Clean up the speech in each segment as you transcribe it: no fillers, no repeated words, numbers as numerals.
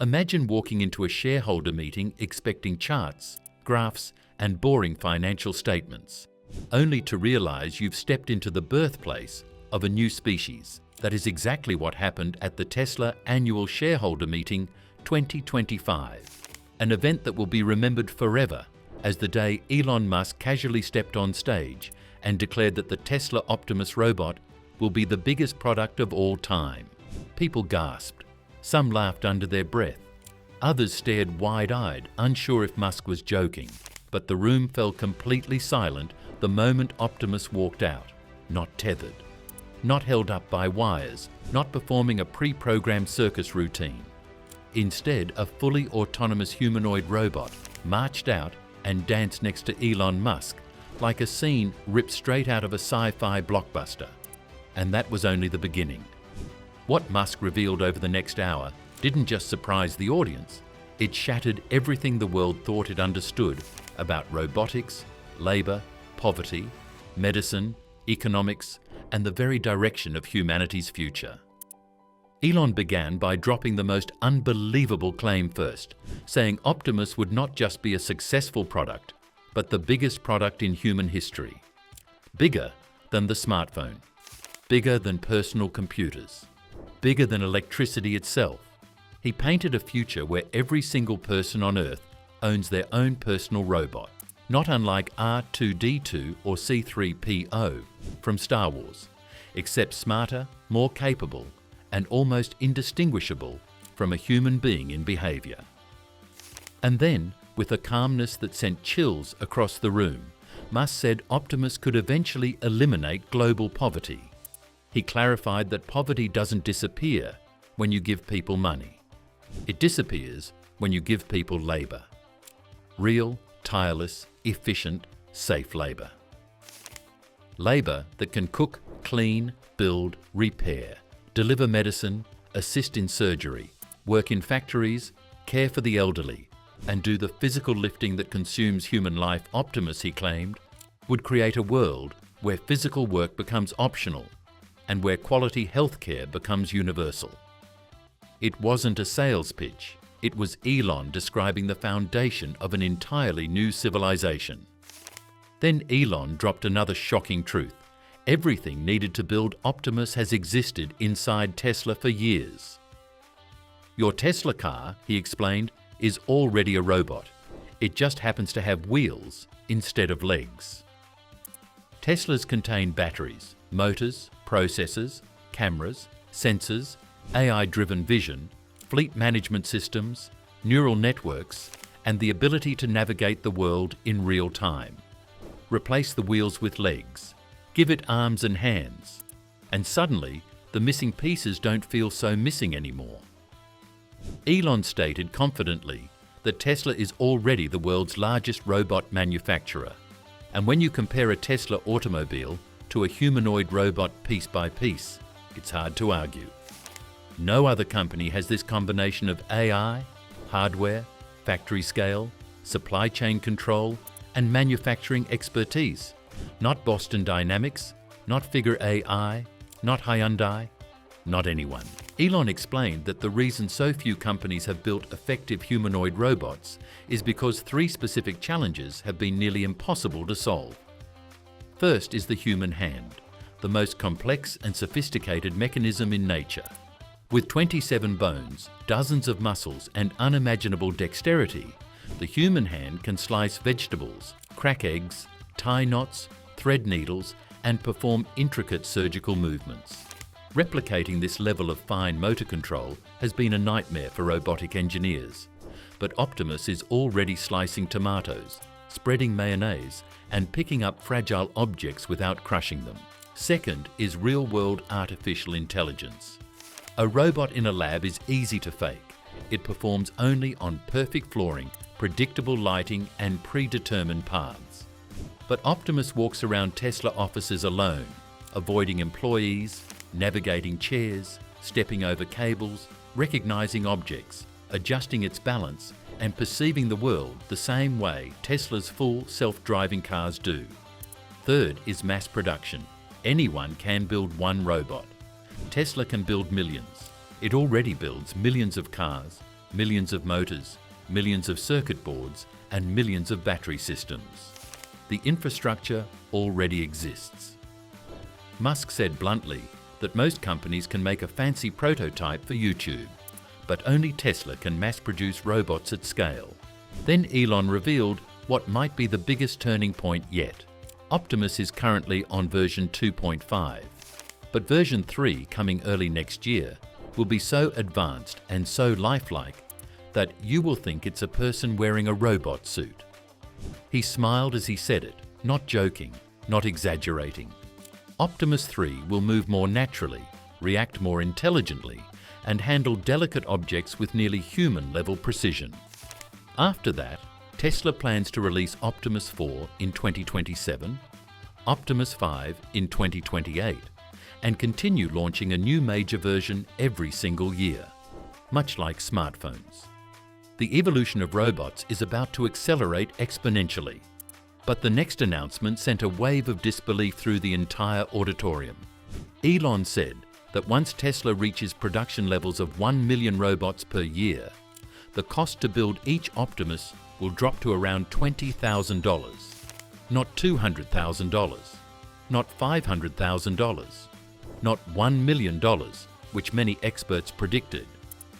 Imagine walking into a shareholder meeting expecting charts, graphs, and boring financial statements, only to realize you've stepped into the birthplace of a new species. That is exactly what happened at the Tesla Annual Shareholder Meeting 2025, an event that will be remembered forever as the day Elon Musk casually stepped on stage and declared that the Tesla Optimus robot will be the biggest product of all time. People gasped. Some laughed under their breath. Others stared wide-eyed, unsure if Musk was joking. But the room fell completely silent the moment Optimus walked out, not tethered, not held up by wires, not performing a pre-programmed circus routine. Instead, a fully autonomous humanoid robot marched out and danced next to Elon Musk like a scene ripped straight out of a sci-fi blockbuster. And that was only the beginning. What Musk revealed over the next hour didn't just surprise the audience, it shattered everything the world thought it understood about robotics, labor, poverty, medicine, economics, and the very direction of humanity's future. Elon began by dropping the most unbelievable claim first, saying Optimus would not just be a successful product, but the biggest product in human history. Bigger than the smartphone, bigger than personal computers, bigger than electricity itself. He painted a future where every single person on Earth owns their own personal robot, not unlike R2-D2 or C-3PO from Star Wars, except smarter, more capable, and almost indistinguishable from a human being in behavior. And then, with a calmness that sent chills across the room, Musk said Optimus could eventually eliminate global poverty. He clarified that poverty doesn't disappear when you give people money. It disappears when you give people labor. Real, tireless, efficient, safe labor. Labor that can cook, clean, build, repair, deliver medicine, assist in surgery, work in factories, care for the elderly, and do the physical lifting that consumes human life. Optimus, he claimed, would create a world where physical work becomes optional and where quality healthcare becomes universal. It wasn't a sales pitch. It was Elon describing the foundation of an entirely new civilization. Then Elon dropped another shocking truth. Everything needed to build Optimus has existed inside Tesla for years. Your Tesla car, he explained, is already a robot. It just happens to have wheels instead of legs. Teslas contain batteries, motors, processors, cameras, sensors, AI-driven vision, fleet management systems, neural networks, and the ability to navigate the world in real time. Replace the wheels with legs, give it arms and hands, and suddenly the missing pieces don't feel so missing anymore. Elon stated confidently that Tesla is already the world's largest robot manufacturer, and when you compare a Tesla automobile to a humanoid robot piece by piece, it's hard to argue. No other company has this combination of AI, hardware, factory scale, supply chain control, and manufacturing expertise. Not Boston Dynamics, not Figure AI, not Hyundai, not anyone. Elon explained that the reason so few companies have built effective humanoid robots is because three specific challenges have been nearly impossible to solve. First is the human hand, the most complex and sophisticated mechanism in nature. With 27 bones, dozens of muscles, and unimaginable dexterity, the human hand can slice vegetables, crack eggs, tie knots, thread needles, and perform intricate surgical movements. Replicating this level of fine motor control has been a nightmare for robotic engineers. But Optimus is already slicing tomatoes, spreading mayonnaise, and picking up fragile objects without crushing them. Second is real-world artificial intelligence. A robot in a lab is easy to fake. It performs only on perfect flooring, predictable lighting, and predetermined paths. But Optimus walks around Tesla offices alone, avoiding employees, navigating chairs, stepping over cables, recognizing objects, adjusting its balance, and perceiving the world the same way Tesla's full self-driving cars do. Third is mass production. Anyone can build one robot. Tesla can build millions. It already builds millions of cars, millions of motors, millions of circuit boards, and millions of battery systems. The infrastructure already exists. Musk said bluntly that most companies can make a fancy prototype for YouTube, but only Tesla can mass-produce robots at scale. Then Elon revealed what might be the biggest turning point yet. Optimus is currently on version 2.5, but version 3, coming early next year, will be so advanced and so lifelike that you will think it's a person wearing a robot suit. He smiled as he said it, not joking, not exaggerating. Optimus 3 will move more naturally, react more intelligently, and handle delicate objects with nearly human-level precision. After that, Tesla plans to release Optimus 4 in 2027, Optimus 5 in 2028, and continue launching a new major version every single year, much like smartphones. The evolution of robots is about to accelerate exponentially, but the next announcement sent a wave of disbelief through the entire auditorium. Elon said that once Tesla reaches production levels of 1 million robots per year, the cost to build each Optimus will drop to around $20,000, not $200,000, not $500,000, not $1 million, which many experts predicted,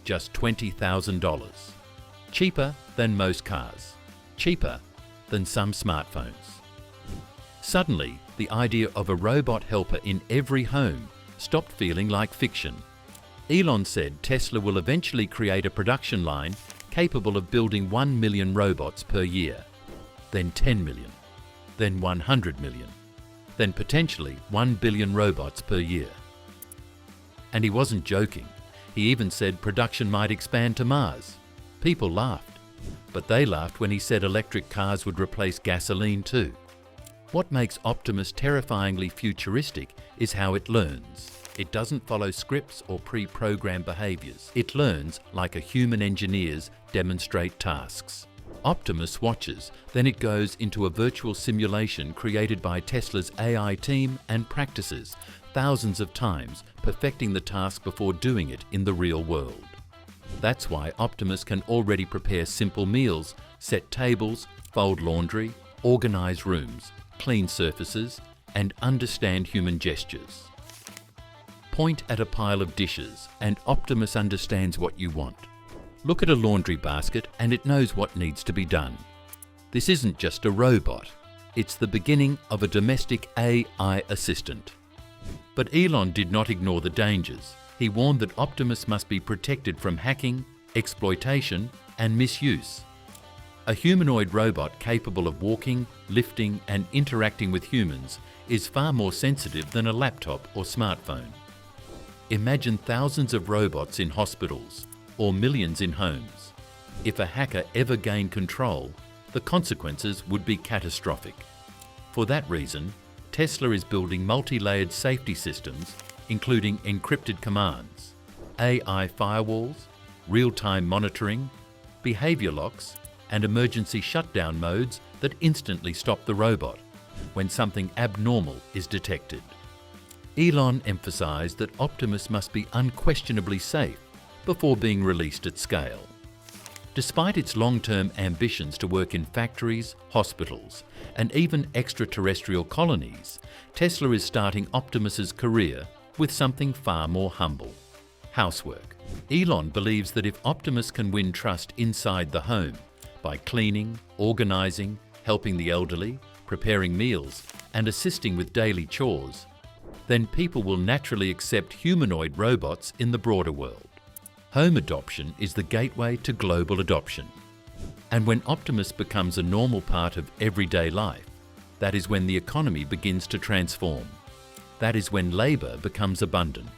just $20,000. Cheaper than most cars, cheaper than some smartphones. Suddenly, the idea of a robot helper in every home stopped feeling like fiction. Elon said Tesla will eventually create a production line capable of building 1 million robots per year, then 10 million, then 100 million, then potentially 1 billion robots per year. And he wasn't joking. He even said production might expand to Mars. People laughed, but they laughed when he said electric cars would replace gasoline too. What makes Optimus terrifyingly futuristic is how it learns. It doesn't follow scripts or pre-programmed behaviors. It learns like a human engineers demonstrate tasks. Optimus watches, then it goes into a virtual simulation created by Tesla's AI team and practices thousands of times, perfecting the task before doing it in the real world. That's why Optimus can already prepare simple meals, set tables, fold laundry, organize rooms, clean surfaces, and understand human gestures. Point at a pile of dishes and Optimus understands what you want. Look at a laundry basket and it knows what needs to be done. This isn't just a robot, it's the beginning of a domestic AI assistant. But Elon did not ignore the dangers. He warned that Optimus must be protected from hacking, exploitation, and misuse. A humanoid robot capable of walking, lifting, and interacting with humans is far more sensitive than a laptop or smartphone. Imagine thousands of robots in hospitals, or millions in homes. If a hacker ever gained control, the consequences would be catastrophic. For that reason, Tesla is building multi-layered safety systems, including encrypted commands, AI firewalls, real-time monitoring, behavior locks, and emergency shutdown modes that instantly stop the robot when something abnormal is detected. Elon emphasized that Optimus must be unquestionably safe before being released at scale. Despite its long-term ambitions to work in factories, hospitals, and even extraterrestrial colonies, Tesla is starting Optimus's career with something far more humble: housework. Elon believes that if Optimus can win trust inside the home by cleaning, organizing, helping the elderly, preparing meals, and assisting with daily chores, then people will naturally accept humanoid robots in the broader world. Home adoption is the gateway to global adoption. And when Optimus becomes a normal part of everyday life, that is when the economy begins to transform. That is when labor becomes abundant.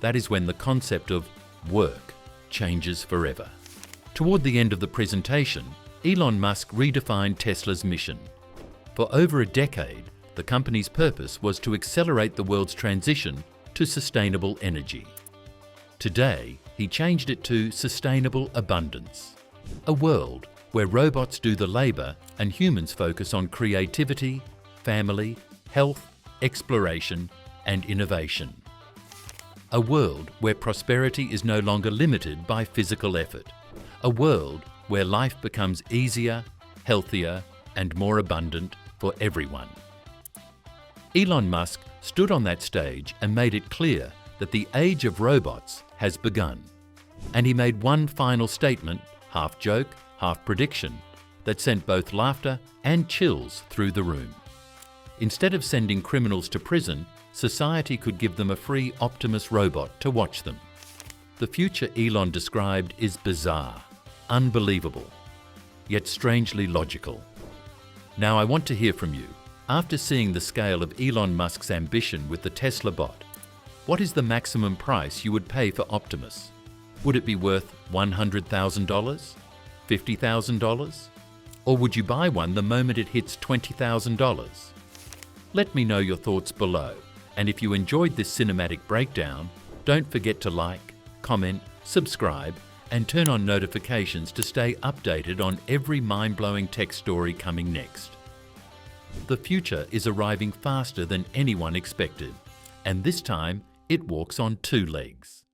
That is when the concept of work changes forever. Toward the end of the presentation, Elon Musk redefined Tesla's mission. For over a decade, the company's purpose was to accelerate the world's transition to sustainable energy. Today, he changed it to sustainable abundance. A world where robots do the labor and humans focus on creativity, family, health, exploration, and innovation. A world where prosperity is no longer limited by physical effort, A world where life becomes easier, healthier, and more abundant for everyone. Elon Musk stood on that stage and made it clear that the age of robots has begun. And he made one final statement, half joke, half prediction, that sent both laughter and chills through the room. Instead of sending criminals to prison, society could give them a free Optimus robot to watch them. The future Elon described is bizarre, unbelievable, yet strangely logical. Now I want to hear from you. After seeing the scale of Elon Musk's ambition with the Tesla bot, what is the maximum price you would pay for Optimus? Would it be worth $100,000? $50,000? Or would you buy one the moment it hits $20,000? Let me know your thoughts below, and if you enjoyed this cinematic breakdown, don't forget to like, comment, subscribe, and turn on notifications to stay updated on every mind-blowing tech story coming next. The future is arriving faster than anyone expected, and this time it walks on two legs.